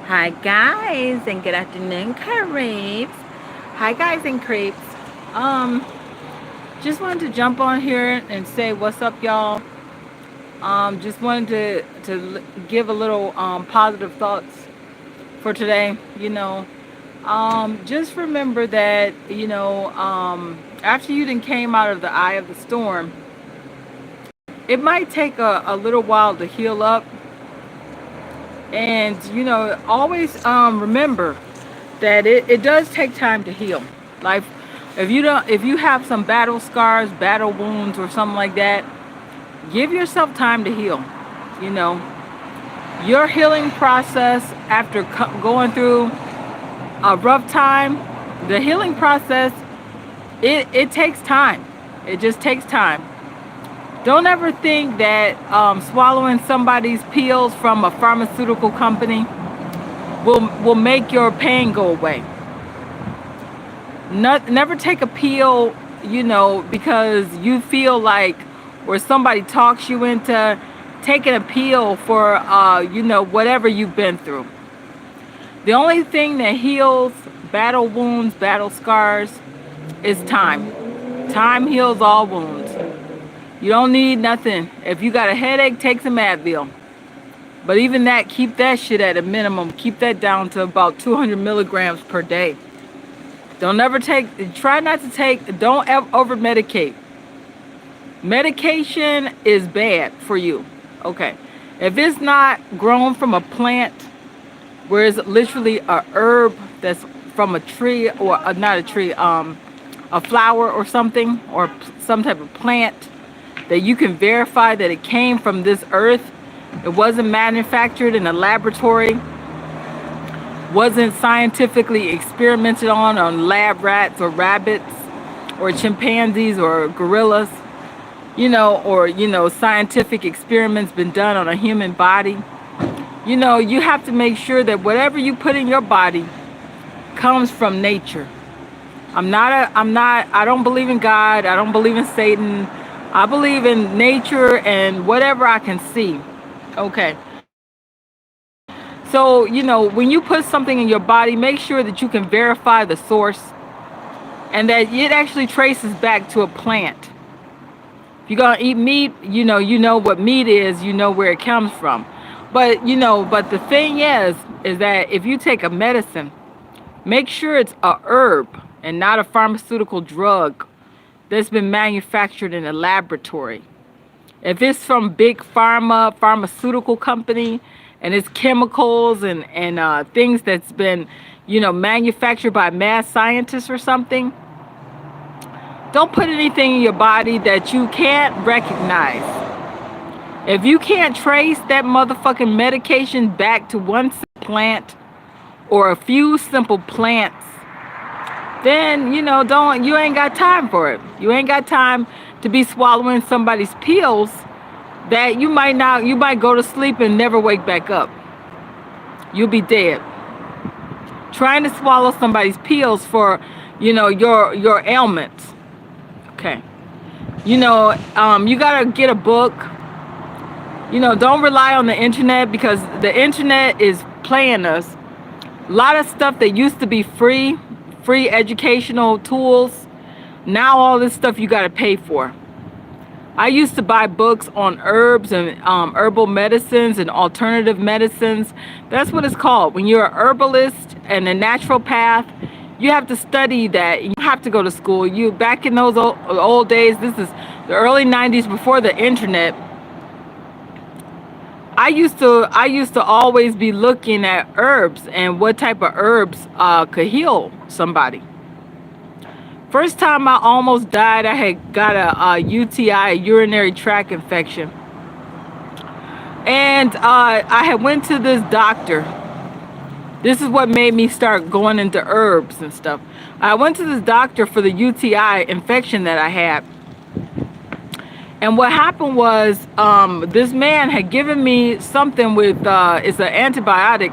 Hi guys and good afternoon creeps. Hi guys and creeps. Um just wanted to jump on here and say what's up y'all. Just wanted to give a little positive thoughts for today, just remember that, after you done came out of the eye of the storm, it might take a little while to heal up. And always remember that it does take time to heal. Like if you have some battle scars, battle wounds or something like that, give yourself time to heal. You know, your healing process after going through a rough time, the healing process, it takes time. It just takes time. Don't ever think that swallowing somebody's pills from a pharmaceutical company will make your pain go away. Never take a pill, because you feel like, or somebody talks you into taking a pill for, whatever you've been through. The only thing that heals battle wounds, battle scars, is time. Time heals all wounds. You don't need nothing. If you got a headache, take some Advil. But even that, keep that shit at a minimum. Keep that down to about 200 milligrams per day. Don't ever try not to take, don't ever over medicate. Medication is bad for you. Okay. If it's not grown from a plant, where it's literally a herb that's from a tree, or not a tree, a flower or something, or some type of plant, that you can verify that it came from this earth, it wasn't manufactured in a laboratory, wasn't scientifically experimented on lab rats or rabbits or chimpanzees or gorillas, or scientific experiments been done on a human body. You have to make sure that whatever you put in your body comes from nature. I don't believe in God, I don't believe in Satan. I believe in nature and whatever I can see. Okay. So, when you put something in your body, make sure that you can verify the source and that it actually traces back to a plant. If you're going to eat meat, you know what meat is, you know where it comes from. But the thing is that if you take a medicine, make sure it's a herb and not a pharmaceutical drug that's been manufactured in a laboratory. If it's from big pharmaceutical company, and it's chemicals and things that's been, manufactured by mad scientists or something, don't put anything in your body that you can't recognize. If you can't trace that motherfucking medication back to one plant or a few simple plants, then you ain't got time for it. You ain't got time to be swallowing somebody's pills that you might go to sleep and never wake back up. You'll be dead. Trying to swallow somebody's pills for your ailments. Okay. You gotta get a book. Don't rely on the internet, because the internet is playing us. A lot of stuff that used to be free educational tools, now all this stuff you got to pay for. I used to buy books on herbs and herbal medicines and alternative medicines. That's what it's called. When you're a herbalist and a naturopath, you have to study that. You have to go to school. Back in those old days, this is the early 90s, before the internet, I used to always be looking at herbs and what type of herbs could heal somebody. First time I almost died, I had got a UTI, a urinary tract infection. And I had went to this doctor. This is what made me start going into herbs and stuff. I went to this doctor for the UTI infection that I had. And what happened was, this man had given me something with, it's an antibiotic.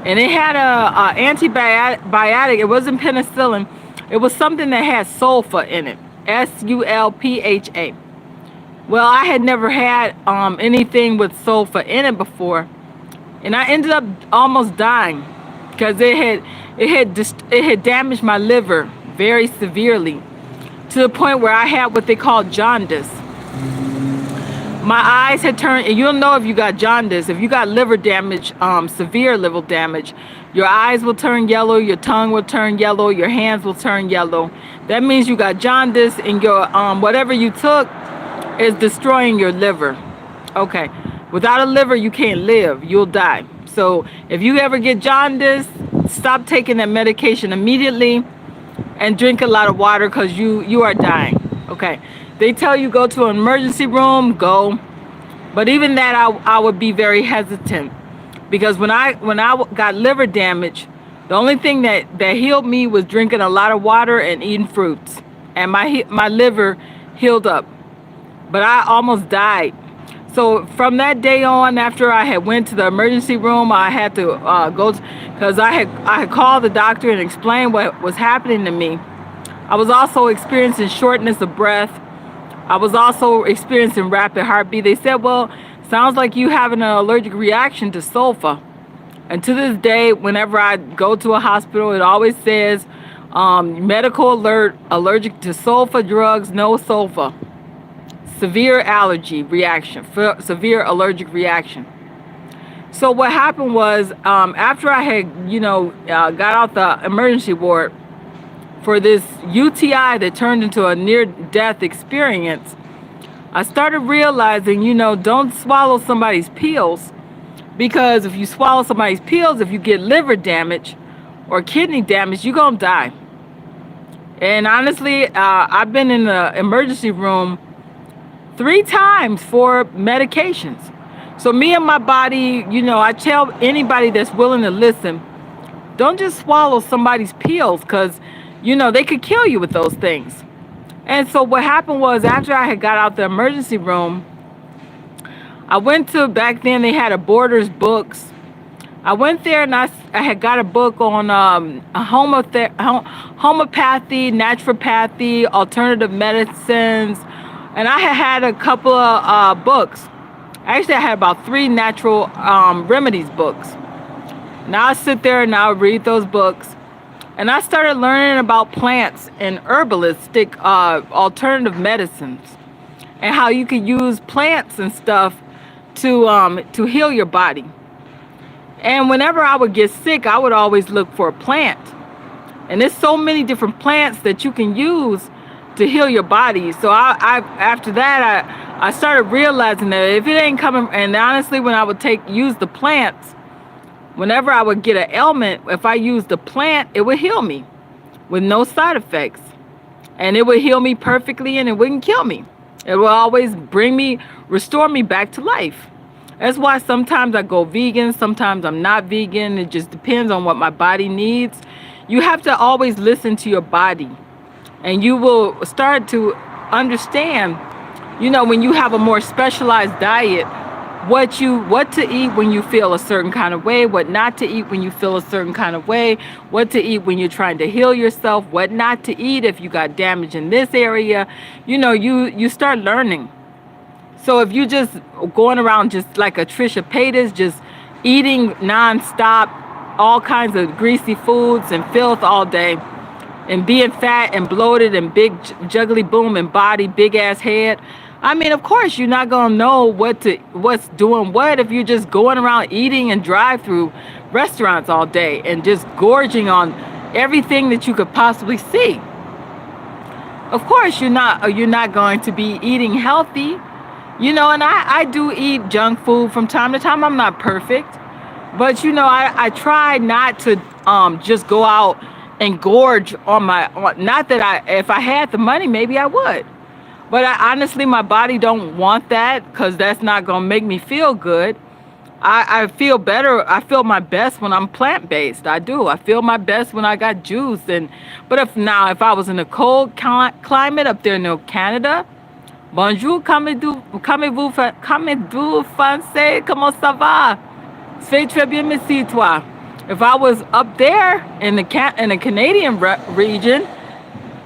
And it had a antibiotic. It wasn't penicillin. It was something that had sulfa in it. Sulpha. Well, I had never had anything with sulfa in it before. and I ended up almost dying because it had damaged my liver very severely to the point where I had what they call jaundice. My eyes had turned, and you'll know if you got jaundice. If you got liver damage, severe liver damage, your eyes will turn yellow, your tongue will turn yellow, your hands will turn yellow. That means you got jaundice, and your whatever you took is destroying your liver. Okay, without a liver, you can't live. You'll die. So if you ever get jaundice, stop taking that medication immediately and drink a lot of water, because you are dying. Okay. They tell you go to an emergency room, go. But even that, I would be very hesitant, because when I got liver damage, the only thing that healed me was drinking a lot of water and eating fruits, and my liver healed up. But I almost died. So from that day on, after I had went to the emergency room, I had to go, because I had called the doctor and explained what was happening to me. I was also experiencing shortness of breath. I was also experiencing rapid heartbeat. They said, well, sounds like you having an allergic reaction to sulfur. And to this day, whenever I go to a hospital, it always says, medical alert, allergic to sulfur drugs, no sulfur. Severe allergy reaction, severe allergic reaction. So what happened was, after I had, got out the emergency ward for this UTI that turned into a near-death experience, I started realizing, don't swallow somebody's pills, because if you swallow somebody's pills, if you get liver damage or kidney damage, you're going to die. And honestly, I've been in the emergency room 3 times for medications. So me and my body, I tell anybody that's willing to listen, don't just swallow somebody's pills, because they could kill you with those things. And so what happened was, after I had got out the emergency room, I went to, back then they had a Borders books. I went there and I had got a book on homeopathy, naturopathy, alternative medicines. And I had a couple of books. Actually, I had about 3 natural remedies books. Now I sit there and I read those books. And I started learning about plants and herbalistic alternative medicines, and how you can use plants and stuff to heal your body. And whenever I would get sick, I would always look for a plant. And there's so many different plants that you can use to heal your body. So after that, I started realizing that if it ain't coming, and honestly, when I would use the plants, whenever I would get an ailment, if I used the plant, it would heal me with no side effects. And it would heal me perfectly, and it wouldn't kill me. It will always restore me back to life. That's why sometimes I go vegan, sometimes I'm not vegan. It just depends on what my body needs. You have to always listen to your body, and you will start to understand, when you have a more specialized diet, what to eat when you feel a certain kind of way, what not to eat when you feel a certain kind of way, what to eat when you're trying to heal yourself, what not to eat if you got damage in this area. You start learning. So if you just going around just like a Trisha Paytas, just eating nonstop, all kinds of greasy foods and filth all day, and being fat and bloated and big juggly boom and body, big ass head, I mean, of course, you're not going to know what's doing what if you're just going around eating and drive-through restaurants all day and just gorging on everything that you could possibly see. Of course, you're not going to be eating healthy, and I do eat junk food from time to time. I'm not perfect, but I try not to just go out and gorge on not that if I had the money, maybe I would. But honestly, my body don't want that, because that's not going to make me feel good. I feel better. I feel my best when I'm plant-based. I do. I feel my best when I got juice. But if I was in a cold climate up there in Canada, bonjour, comment-vous français, comment ça va? C'est très bien, merci toi. If I was up there in the Canadian region,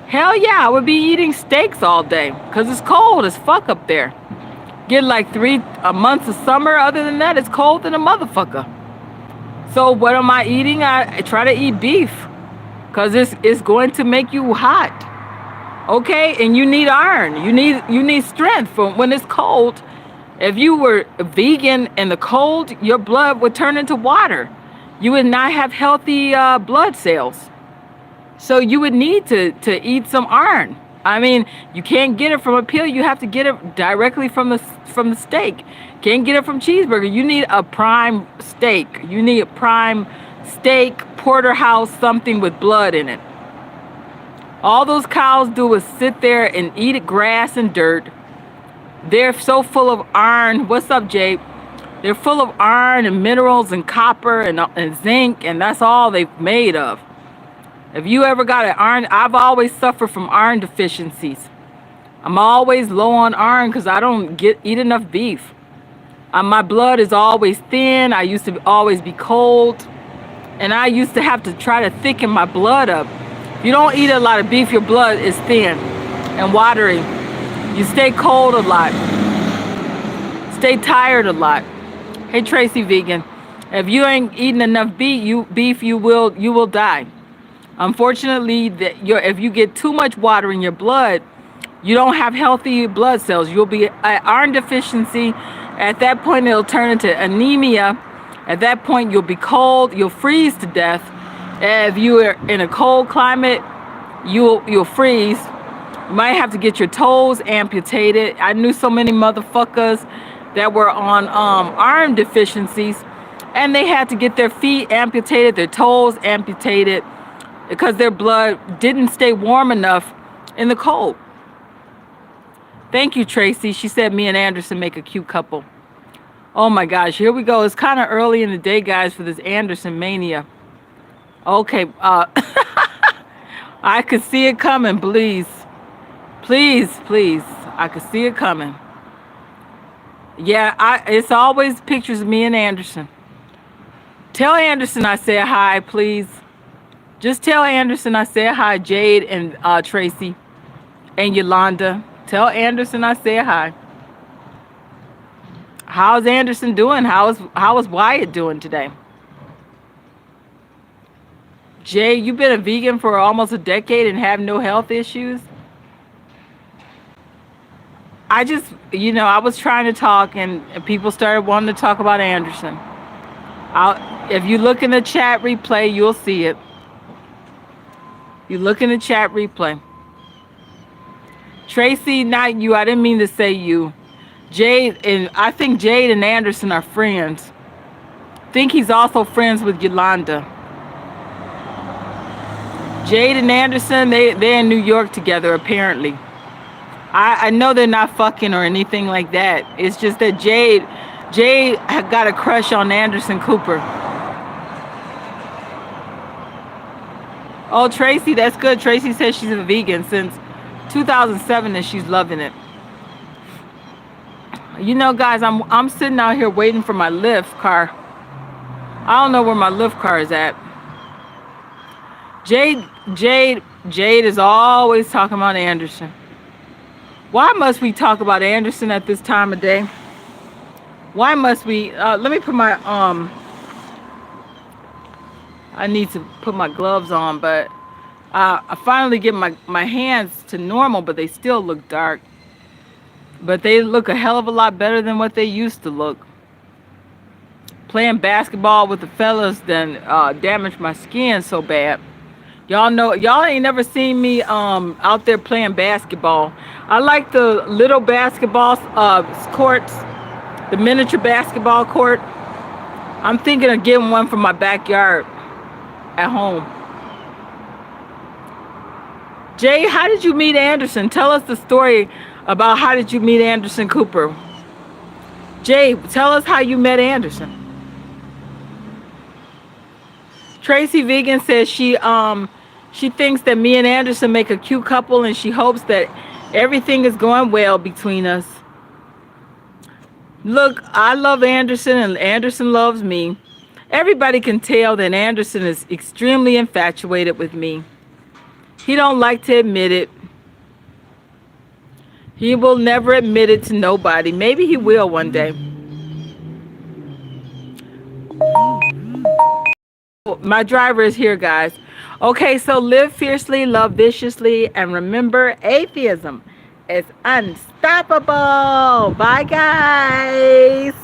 hell yeah, I would be eating steaks all day, because it's cold as fuck up there. Get like 3 months of summer. Other than that, it's cold than a motherfucker. So what am I eating? I try to eat beef because it's going to make you hot. Okay, and you need iron. You need strength for when it's cold. If you were vegan in the cold, your blood would turn into water. You would not have healthy blood cells. So you would need to eat some iron. I mean, you can't get it from a pill. You have to get it directly from the steak. Can't get it from cheeseburger. You need a prime steak. You need a prime steak, porterhouse, something with blood in it. All those cows do is sit there and eat grass and dirt. They're so full of iron. What's up, Jade? They're full of iron and minerals and copper and zinc, and that's all they've made of. If you ever got an iron, I've always suffered from iron deficiencies. I'm always low on iron because I don't eat enough beef. My blood is always thin. I used to always be cold, and I used to have to try to thicken my blood up. If you don't eat a lot of beef, your blood is thin and watery. You stay cold a lot. Stay tired a lot. Hey, Tracy Vegan, if you ain't eating enough beef, you will die. Unfortunately, if you get too much water in your blood, you don't have healthy blood cells. You'll be at iron deficiency. At that point, it'll turn into anemia. At that point, you'll be cold. You'll freeze to death. If you are in a cold climate, you'll freeze. You might have to get your toes amputated. I knew so many motherfuckers that were on iron deficiencies, and they had to get their feet amputated, their toes amputated, because their blood didn't stay warm enough in the cold. Thank you, Tracy. She said me and Anderson make a cute couple. Oh my gosh, here we go. It's kind of early in the day, guys, for this Anderson mania. Okay, I could see it coming, please. Please, I could see it coming. Yeah, it's always pictures of me and Anderson. Tell Anderson I said hi, please. Just tell Anderson I said hi, Jade and Tracy and Yolanda. Tell Anderson I said hi. How's Anderson doing? How is Wyatt doing today? Jay, you've been a vegan for almost a decade and have no health issues? I just, I was trying to talk and people started wanting to talk about Anderson. If you look in the chat replay, you'll see it. You look in the chat replay. Tracy, not you. I didn't mean to say you. I think Jade and Anderson are friends. I think he's also friends with Yolanda. Jade and Anderson, they're in New York together, apparently. I know they're not fucking or anything like that. It's just that Jade got a crush on Anderson Cooper. Oh, Tracy, that's good. Tracy says she's a vegan since 2007 and she's loving it. Guys, I'm sitting out here waiting for my Lyft car. I don't know where my Lyft car is at. Jade is always talking about Anderson. Why must we talk about Anderson at this time of day? Why must we? Let me put my I need to put my gloves on, but I finally get my hands to normal, but they still look dark. But they look a hell of a lot better than what they used to look. Playing basketball with the fellas then damaged my skin so bad. Y'all ain't never seen me out there playing basketball. I like the little basketball courts, the miniature basketball court. I'm thinking of getting one for my backyard at home. Jay, how did you meet Anderson? Tell us the story about how did you meet Anderson Cooper. Jay, tell us how you met Anderson. Tracy Vegan says she thinks that me and Anderson make a cute couple and she hopes that everything is going well between us. Look, I love Anderson and Anderson loves me. Everybody can tell that Anderson is extremely infatuated with me. He don't like to admit it. He will never admit it to nobody. Maybe he will one day. My driver is here, guys. Okay, so live fiercely, love viciously, and remember, atheism is unstoppable. Bye, guys.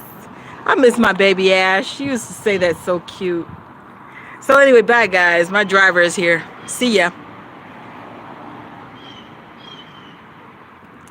I miss my baby Ash. She used to say that so cute. So anyway, bye, guys. My driver is here. See ya.